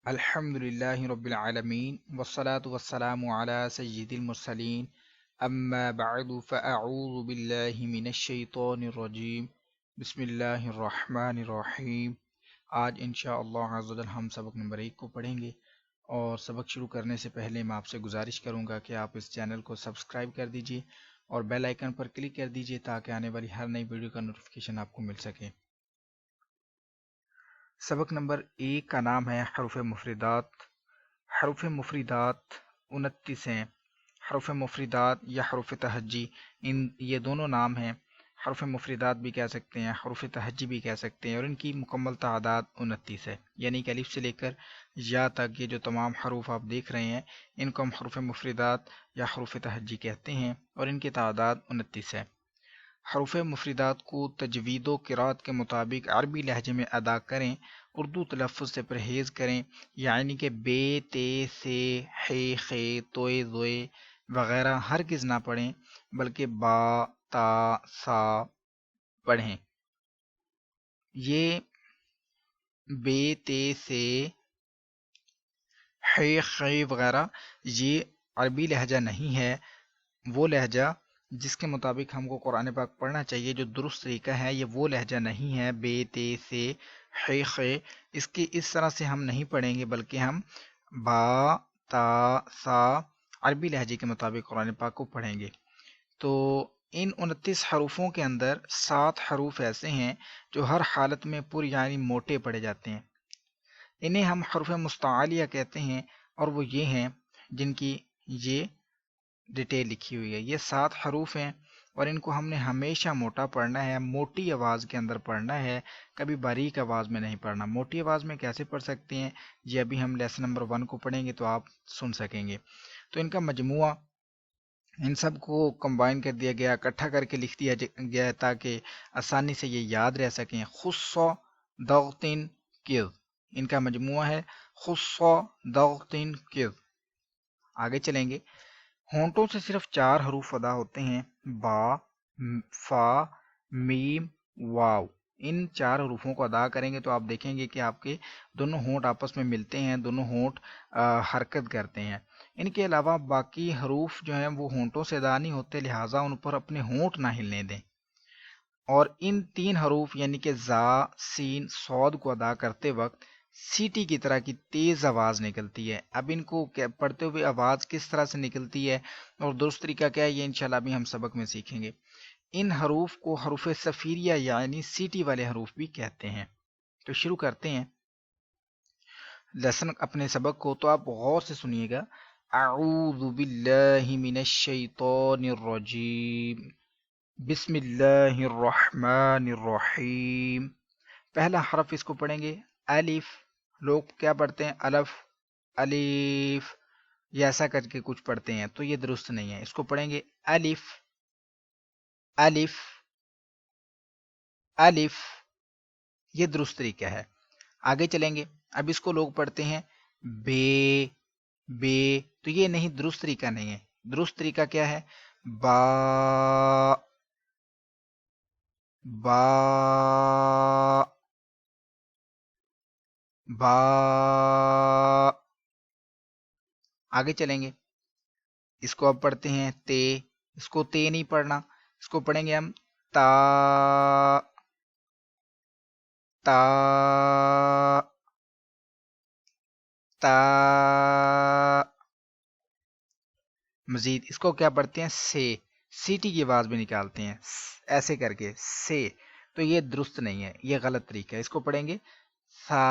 الحمد لله رب العالمين والصلاة والسلام على سيد المرسلين أما بعد فأعوذ بالله من الشيطان الرجيم بسم الله الرحمن الرحیم۔ آج انشاءاللہ عز و جل ہم سبق نمبر 1 کو پڑھیں گے، اور سبق شروع کرنے سے پہلے میں آپ سے گزارش کروں گا کہ آپ اس چینل کو سبسکرائب کر دیجئے اور بیل آئیکن پر کلک کر دیجئے تاکہ آنے والی ہر نئی ویڈیو کا نوٹیفیکیشن آپ کو مل سکے۔ سبق نمبر 1 کا نام ہے حروف مفردات۔ حروف مفردات 29 ہیں۔ حروف مفردات یا حروف تہجی، یہ دونوں نام ہیں۔ حروف مفردات بھی کہہ سکتے ہیں، حروف تہجی بھی کہہ سکتے ہیں، اور ان کی مکمل تعداد 29 ہے، یعنی کہ الف سے لے کر یا تک یہ جو تمام حروف آپ دیکھ رہے ہیں ان کو ہم حروف مفردات یا حروف تہجی کہتے ہیں، اور ان کی تعداد 29 ہے۔ حروف مفردات کو تجوید و قرات کے مطابق عربی لہجے میں ادا کریں، اردو تلفظ سے پرہیز کریں، یعنی کہ بے، تے، سے، ہے، خے، توئے، زوئے وغیرہ ہرگز نہ پڑھیں، بلکہ با، تا، سا پڑھیں۔ یہ بے، تے، سے، ہے، خے وغیرہ یہ عربی لہجہ نہیں ہے۔ وہ لہجہ جس کے مطابق ہم کو قرآن پاک پڑھنا چاہیے، جو درست طریقہ ہے، یہ وہ لہجہ نہیں ہے بے، تے، سے، ہے، خے۔ اس طرح سے ہم نہیں پڑھیں گے، بلکہ ہم با، تا، سا عربی لہجے کے مطابق قرآن پاک کو پڑھیں گے۔ تو ان 29 حروفوں کے اندر 7 حروف ایسے ہیں جو ہر حالت میں پر یعنی موٹے پڑھے جاتے ہیں۔ انہیں ہم حروف مستعلیہ کہتے ہیں، اور وہ یہ ہیں جن کی یہ ڈیٹیل لکھی ہوئی ہے۔ یہ 7 حروف ہیں، اور ان کو ہم نے ہمیشہ موٹا پڑھنا ہے، موٹی آواز کے اندر پڑھنا ہے، کبھی باریک آواز میں نہیں پڑھنا۔ موٹی آواز میں کیسے پڑھ سکتے ہیں، یہ ابھی ہم لیسن نمبر 1 کو پڑھیں گے تو آپ سن سکیں گے۔ تو ان کا مجموعہ، ان سب کو کمبائن کر دیا گیا، اکٹھا کر کے لکھ دیا گیا ہے تاکہ آسانی سے یہ یاد رہ سکیں۔ خص، ضغط، کذ، ان کا مجموعہ ہے خص، ضغط، کذ۔ آگے چلیں گے۔ ہونٹوں سے صرف 4 حروف ادا ہوتے ہیں، با، فا، میم، واو۔ ان 4 حروفوں کو ادا کریں گے تو آپ دیکھیں گے کہ آپ کے دونوں ہونٹ آپس میں ملتے ہیں، دونوں ہونٹ حرکت کرتے ہیں۔ ان کے علاوہ باقی حروف جو ہیں وہ ہونٹوں سے ادا نہیں ہوتے، لہٰذا ان پر اپنے ہونٹ نہ ہلنے دیں۔ اور ان 3 حروف یعنی کہ زا، سین، صاد کو ادا کرتے وقت سیٹی کی طرح کی تیز آواز نکلتی ہے۔ اب ان کو پڑھتے ہوئے آواز کس طرح سے نکلتی ہے اور درست طریقہ کیا ہے، یہ انشاءاللہ ابھی ہم سبق میں سیکھیں گے۔ ان حروف کو حروف صفیریہ یعنی سیٹی والے حروف بھی کہتے ہیں۔ تو شروع کرتے ہیں لیسن اپنے سبق کو، تو آپ غور سے سنیے گا۔ اعوذ باللہ من الشیطان الرجیم، بسم اللہ الرحمن الرحیم۔ پہلا حرف اس کو پڑھیں گے الف۔ لوگ کیا پڑھتے ہیں، الف، الف، یہ ایسا کر کے کچھ پڑھتے ہیں، تو یہ درست نہیں ہے۔ اس کو پڑھیں گے الف، الف، الف، یہ درست طریقہ ہے۔ آگے چلیں گے۔ اب اس کو لوگ پڑھتے ہیں بے، بے، تو یہ نہیں، درست طریقہ نہیں ہے۔ درست طریقہ کیا ہے، با، با، با۔ آگے چلیں گے۔ اس کو اب پڑھتے ہیں تے۔ اس کو تے نہیں پڑھنا، اس کو پڑھیں گے ہم تا، تا، تا۔ مزید اس کو کیا پڑھتے ہیں، سے، سیٹی کی آواز بھی نکالتے ہیں ایسے کر کے، سے، تو یہ درست نہیں ہے، یہ غلط طریقہ ہے۔ اس کو پڑھیں گے سا،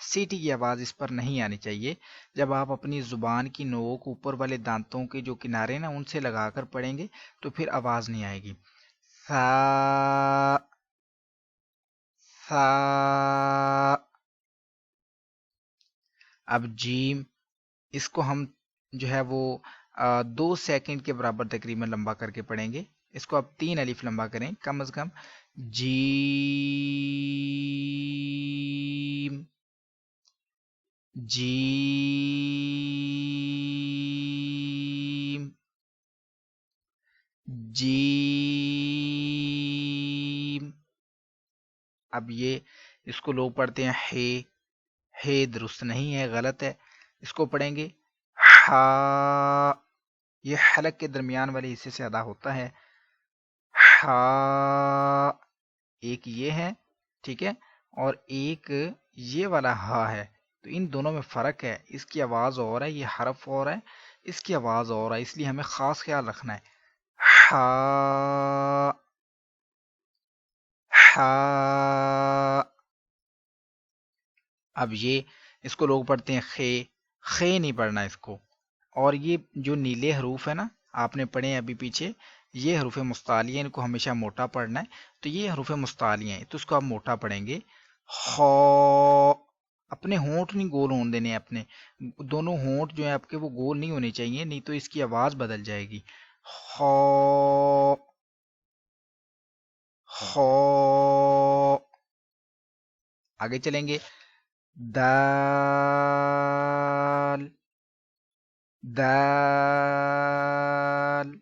سیٹی کی آواز اس پر نہیں آنی چاہیے۔ جب آپ اپنی زبان کی نوک اوپر والے دانتوں کے جو کنارے نا ان سے لگا کر پڑھیں گے تو پھر آواز نہیں آئے گی۔ سا، سا۔ اب جیم، اس کو ہم جو ہے وہ 2 سیکنڈ کے برابر تقریباً لمبا کر کے پڑھیں گے۔ اس کو آپ 3 الف لمبا کریں کم از کم۔ جیم، جیم، جیم۔ اب یہ اس کو لوگ پڑھتے ہیں ہے، ہے درست نہیں ہے، غلط ہے، اس کو پڑھیں گے ہا، یہ حلق کے درمیان والے حصے سے ادا ہوتا ہے، ہا، ایک یہ ہے، ٹھیک ہے، اور ایک یہ والا ہا ہے، تو ان دونوں میں فرق ہے، اس کی آواز اور ہے، یہ حرف اور ہے، اس کی آواز اور ہے، اس لیے ہمیں خاص خیال رکھنا ہے، ہا، ہا، اب یہ اس کو لوگ پڑھتے ہیں خے، خے نہیں پڑھنا اس کو، اور یہ جو نیلے حروف ہے نا آپ نے پڑھے ہیں ابھی پیچھے، یہ حروف مستعلیہ ہیں، ان کو ہمیشہ موٹا پڑھنا ہے، تو یہ حروف مستعلیہ ہیں تو اس کو آپ موٹا پڑھیں گے، خو، اپنے ہونٹ نہیں گول ہونے دینے، اپنے دونوں ہونٹ جو ہیں آپ کے وہ گول نہیں ہونے چاہیے، نہیں تو اس کی آواز بدل جائے گی، خو، خو، آگے چلیں گے، دال، دال،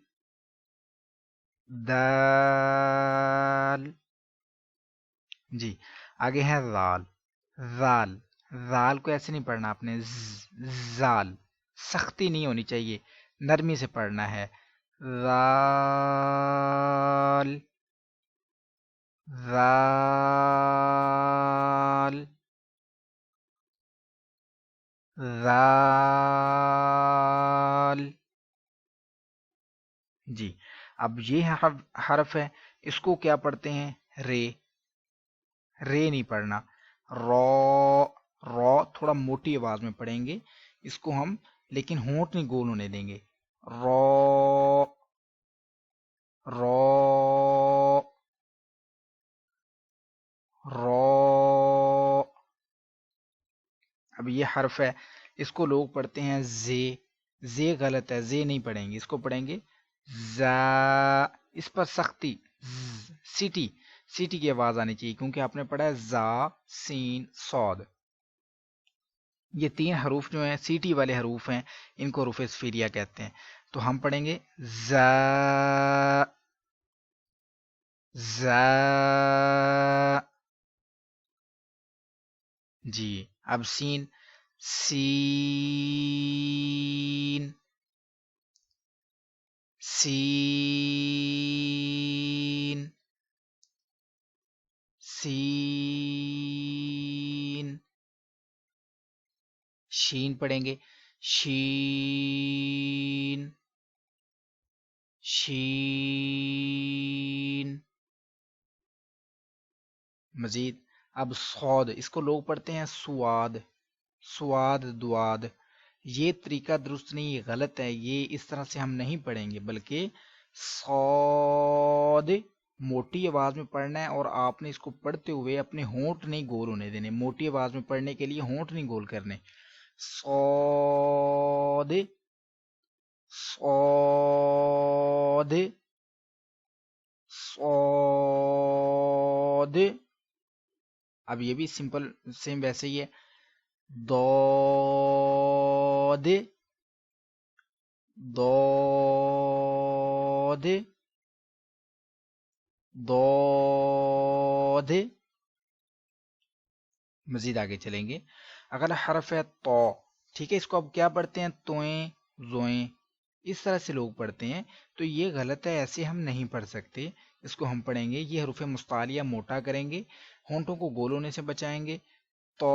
دال، جی آگے ہے زال، زال، زال کو ایسے نہیں پڑھنا آپ نے، زال، سختی نہیں ہونی چاہیے، نرمی سے پڑھنا ہے، زال، زال، زال، جی اب یہ حرف ہے، اس کو کیا پڑھتے ہیں، رے، رے نہیں پڑھنا، رو، رو تھوڑا موٹی آواز میں پڑھیں گے اس کو ہم، لیکن ہونٹ نہیں گول ہونے دیں گے، رو، رو، رو، اب یہ حرف ہے، اس کو لوگ پڑھتے ہیں زے، زے غلط ہے، زے نہیں پڑھیں گے، اس کو پڑھیں گے زا، اس پر سختی، سیٹی، سیٹی کی آواز آنی چاہیے کیونکہ آپ نے پڑھا ہے زا، سین، صاد، یہ تین حروف جو ہیں سیٹی والے حروف ہیں، ان کو حروف اسفیریہ کہتے ہیں، تو ہم پڑھیں گے زا، زا، جی اب سین، سین، سین، سین، شین پڑھیں گے، شین، شین، مزید اب صاد، اس کو لوگ پڑھتے ہیں سواد، سواد، دواد، یہ طریقہ درست نہیں، یہ غلط ہے، یہ اس طرح سے ہم نہیں پڑھیں گے، بلکہ صاد موٹی آواز میں پڑھنا ہے، اور آپ نے اس کو پڑھتے ہوئے اپنے ہونٹ نہیں گول ہونے دینے، موٹی آواز میں پڑھنے کے لیے ہونٹ نہیں گول کرنے، صاد، صاد، صاد، اب یہ بھی سمپل سیم ویسے ہی ہے، ضاد، ضاد، ضاد، مزید آگے چلیں گے، اگلا حرف ہے تو، ٹھیک ہے، اس کو اب کیا پڑھتے ہیں، توئیں، زوئیں، اس طرح سے لوگ پڑھتے ہیں، تو یہ غلط ہے، ایسے ہم نہیں پڑھ سکتے، اس کو ہم پڑھیں گے، یہ حروف مستعلیہ موٹا کریں گے، ہونٹوں کو گول ہونے سے بچائیں گے، تو،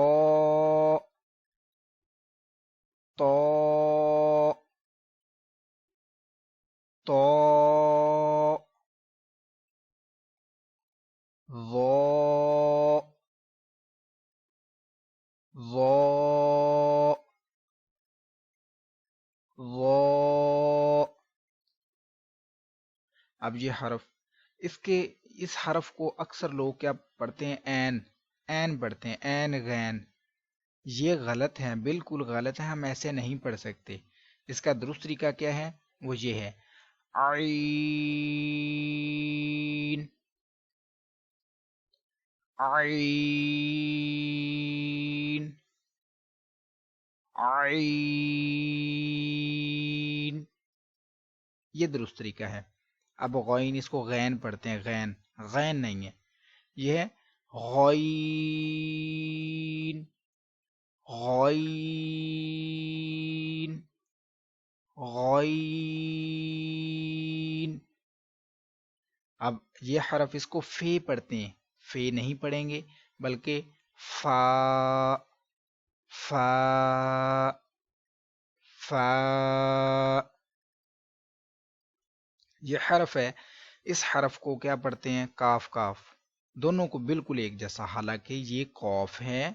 تو، تو، ظو، ظو، ظو، اب یہ حرف، اس کے اس حرف کو اکثر لوگ کیا پڑھتے ہیں، این، این پڑھتے ہیں، این غین، یہ غلط ہے، بالکل غلط ہے، ہم ایسے نہیں پڑھ سکتے، اس کا درست طریقہ کیا ہے، وہ یہ ہے، عین، عین، عین، یہ درست طریقہ ہے، اب غین، اس کو غین پڑھتے ہیں، غین، غین نہیں ہے، یہ ہے غین، غین غین. اب یہ حرف اس کو فے پڑھتے ہیں، فے نہیں پڑھیں گے بلکہ فا فا فا. یہ حرف ہے، اس حرف کو کیا پڑھتے ہیں؟ کاف کاف. دونوں کو بالکل ایک جیسا، حالانکہ یہ قوف ہے،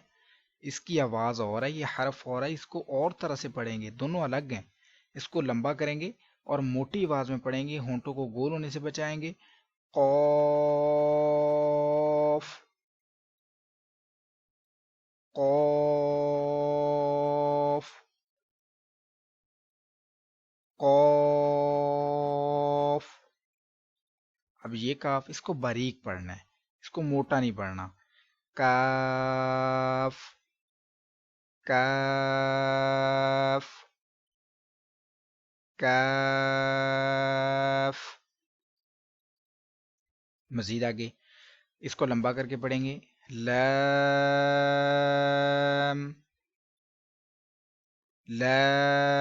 اس کی آواز اور ہے، یہ حرف اور ہے، اس کو اور طرح سے پڑھیں گے، دونوں الگ ہیں. اس کو لمبا کریں گے اور موٹی آواز میں پڑھیں گے، ہونٹوں کو گول ہونے سے بچائیں گے. قوف قوف قوف. اب یہ کاف اس کو باریک پڑھنا ہے، اس کو موٹا نہیں پڑھنا. کاف کاف کاف. مزید آگے اس کو لمبا کر کے پڑھیں گے. لام لام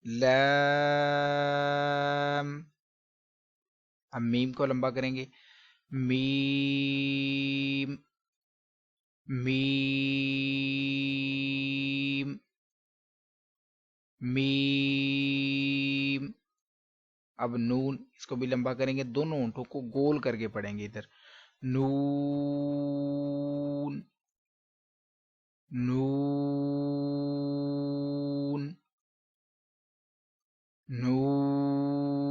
لام. اب میم کو لمبا کریں گے. میم میم میم. اب نون، اس کو بھی لمبا کریں گے، دونوں ہونٹوں کو گول کر کے پڑھیں گے ادھر. نون نون نون.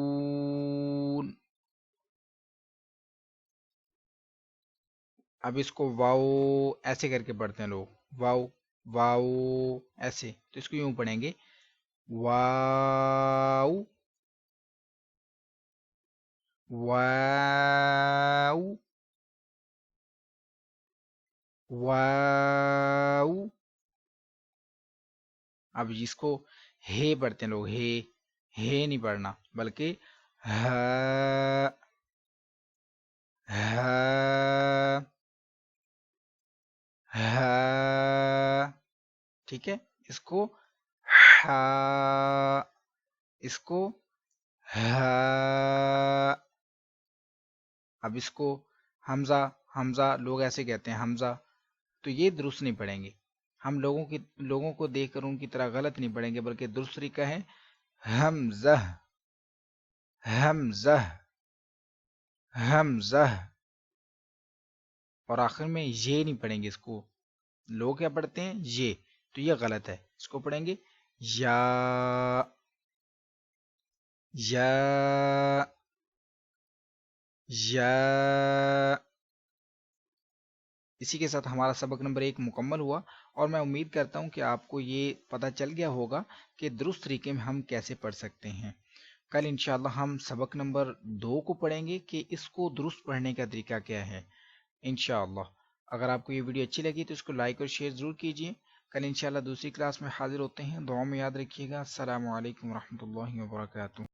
اب اس کو واو ایسے کر کے پڑھتے ہیں لوگ، واو واو ایسے، تو اس کو یوں پڑھیں گے واو واو واو. اب اس کو ہے پڑھتے ہیں لوگ، ہے ہے نہیں پڑھنا بلکہ ہا ہا ہا. ٹھیک ہے، اس کو ہا، اس کو ہا. اب اس کو حمزہ حمزہ لوگ ایسے کہتے ہیں حمزہ، تو یہ درست نہیں پڑھیں گے. ہم لوگوں کو دیکھ کر ان کی طرح غلط نہیں پڑھیں گے، بلکہ درست طریقہ ہے حمزہ حمزہ حمزہ. اور آخر میں یہ نہیں پڑھیں گے، اس کو لوگ کیا پڑھتے ہیں؟ یہ، تو یہ غلط ہے. اس کو پڑھیں گے یا یا یا. اسی کے ساتھ ہمارا سبق نمبر 1 مکمل ہوا، اور میں امید کرتا ہوں کہ آپ کو یہ پتہ چل گیا ہوگا کہ درست طریقے میں ہم کیسے پڑھ سکتے ہیں. کل انشاءاللہ ہم سبق نمبر 2 کو پڑھیں گے کہ اس کو درست پڑھنے کا طریقہ کیا ہے انشاءاللہ. اگر آپ کو یہ ویڈیو اچھی لگی تو اس کو لائک اور شیئر ضرور کیجیے. کل انشاءاللہ دوسری کلاس میں حاضر ہوتے ہیں، دعاؤں میں یاد رکھیے گا. السلام علیکم ورحمۃ اللہ وبرکاتہ.